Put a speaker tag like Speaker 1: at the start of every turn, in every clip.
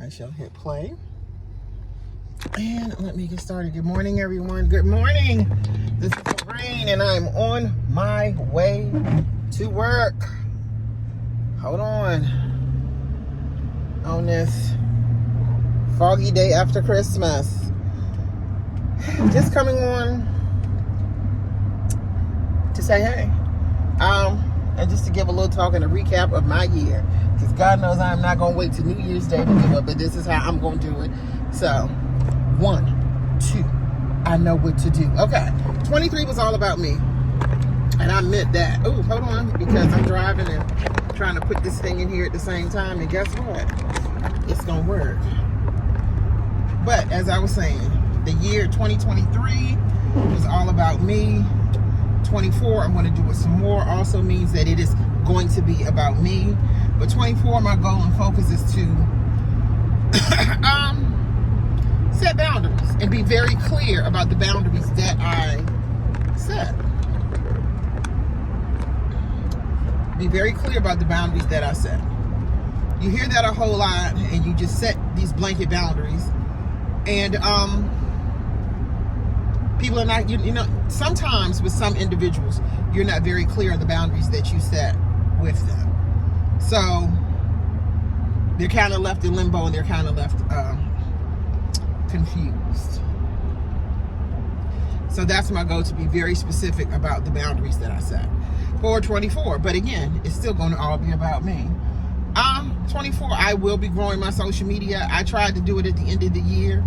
Speaker 1: I shall hit play. And let me get started. Good morning, everyone. Good morning. This is Lorraine, and I'm on my way to work. Hold on this foggy day after Christmas. Just coming on to say hey. And just to give a little talk and a recap of my year. Because God knows I'm not going to wait till New Year's Day to do it, but this is how I'm going to do it. So, 1, 2, I know what to do. Okay, 23 was all about me. And I meant that. Oh, hold on, because I'm driving and trying to put this thing in here at the same time. And guess what? It's going to work. But as I was saying, the year 2023 was all about me. 24, I'm going to do it some more. Also means that it is going to be about me. But 24, my goal and focus is to set boundaries and be very clear about the boundaries that I set. Be very clear about the boundaries that I set. You hear that a whole lot, and you just set these blanket boundaries. And people are not, you know, sometimes with some individuals, you're not very clear on the boundaries that you set with them. So they're kind of left in limbo, and they're kind of left confused. So that's my goal, to be very specific about the boundaries that I set for 24. But again, it's still going to all be about me. 24, I will be growing my social media. I tried to do it at the end of the year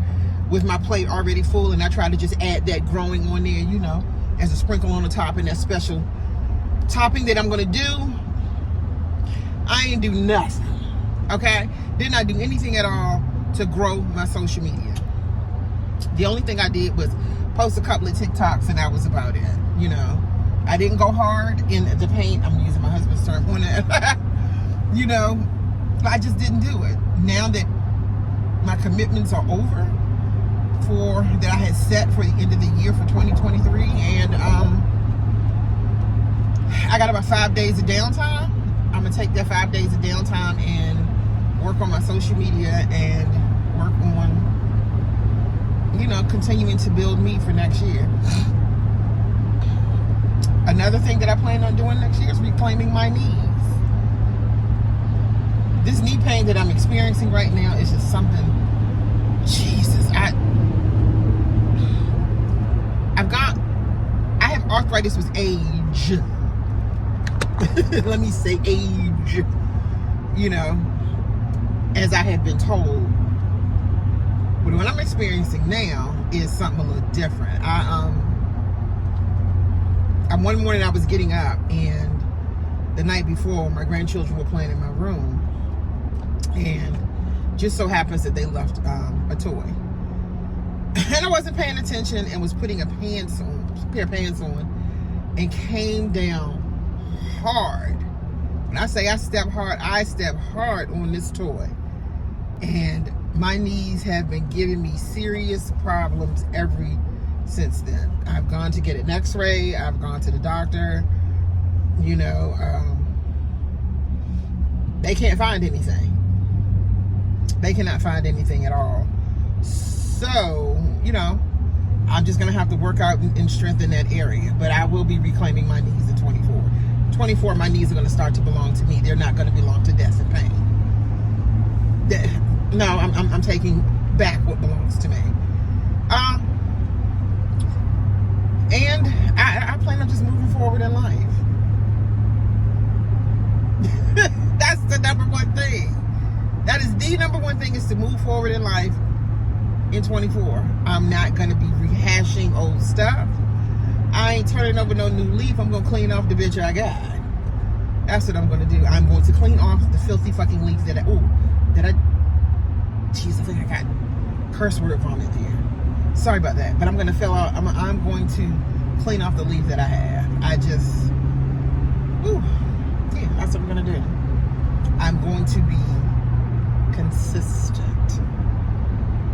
Speaker 1: with my plate already full, and I tried to just add that growing on there, you know, as a sprinkle on the top, and that special topping that I'm going to do. I ain't do nothing, okay? Did not do anything at all to grow my social media. The only thing I did was post a couple of TikToks, and that was about it, you know. I didn't go hard in the paint. I'm using my husband's term on that. You know, I just didn't do it. Now that my commitments are over, that I had set for the end of the year for 2023, and I got about 5 days of downtime. I'm gonna take that 5 days of downtime and work on my social media and work on, you know, continuing to build me for next year. Another thing that I plan on doing next year is reclaiming my knees. This knee pain that I'm experiencing right now is just something, Jesus, I have arthritis with age. Let me say age, you know, as I have been told. But what I'm experiencing now is something a little different. One morning I was getting up, and the night before, my grandchildren were playing in my room, and just so happens that they left a toy. And I wasn't paying attention, and was putting a pair of pants on, and came down hard. When I say I step hard on this toy. And my knees have been giving me serious problems since then. I've gone to get an x-ray. I've gone to the doctor. You know, they can't find anything. They cannot find anything at all. So, you know, I'm just going to have to work out and strengthen that area. But I will be reclaiming my knees in 24. 24, my knees are going to start to belong to me. They're not going to belong to death and pain. No, I'm taking back what belongs to me. And I plan on just moving forward in life. That's the number one thing. That is the number one thing, is to move forward in life in 24. I'm not going to be rehashing old stuff. I ain't turning over no new leaf. I'm going to clean off the bitch I got. That's what I'm going to do. I'm going to clean off the filthy fucking leaf jeez, I think I got curse word vomit there. Sorry about that. But I'm going to fill out, I'm going to clean off the leaf that I have. Yeah, that's what I'm going to do. I'm going to be consistent.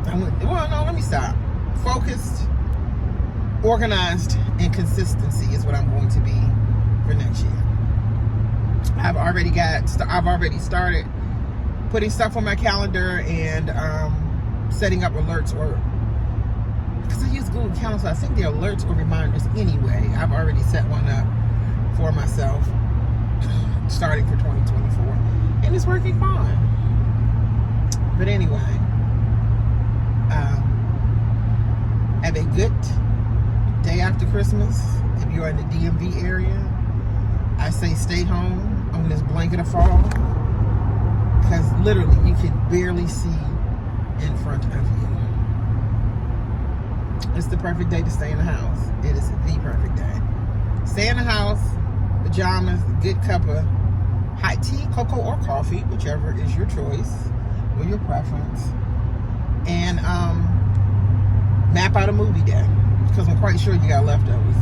Speaker 1: Let me stop. Focused, organized, and consistency is what I'm going to be for next year. I've already started putting stuff on my calendar and setting up alerts, or because I use Google Calendar, so I think they're alerts or reminders anyway. I've already set one up for myself starting for 2024, and it's working fine. But anyway, have a good day after Christmas. If you're in the DMV area, I say stay home on this blanket of fall, because literally you can barely see in front of you. It's the perfect day to stay in the house. It is the perfect day. Stay in the house, pajamas, a good cup of hot tea, cocoa, or coffee, whichever is your choice or your preference, and map out a movie day, because I'm quite sure you got leftovers.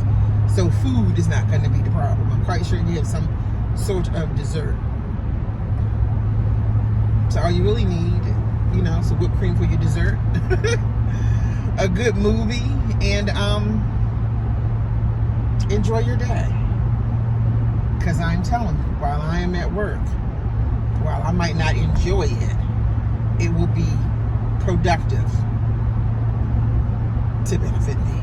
Speaker 1: So food is not going to be the problem. I'm quite sure you have some sort of dessert. So all you really need, you know, some whipped cream for your dessert, a good movie, and enjoy your day. Because I'm telling you, while I am at work, while I might not enjoy it, it will be productive to benefit me.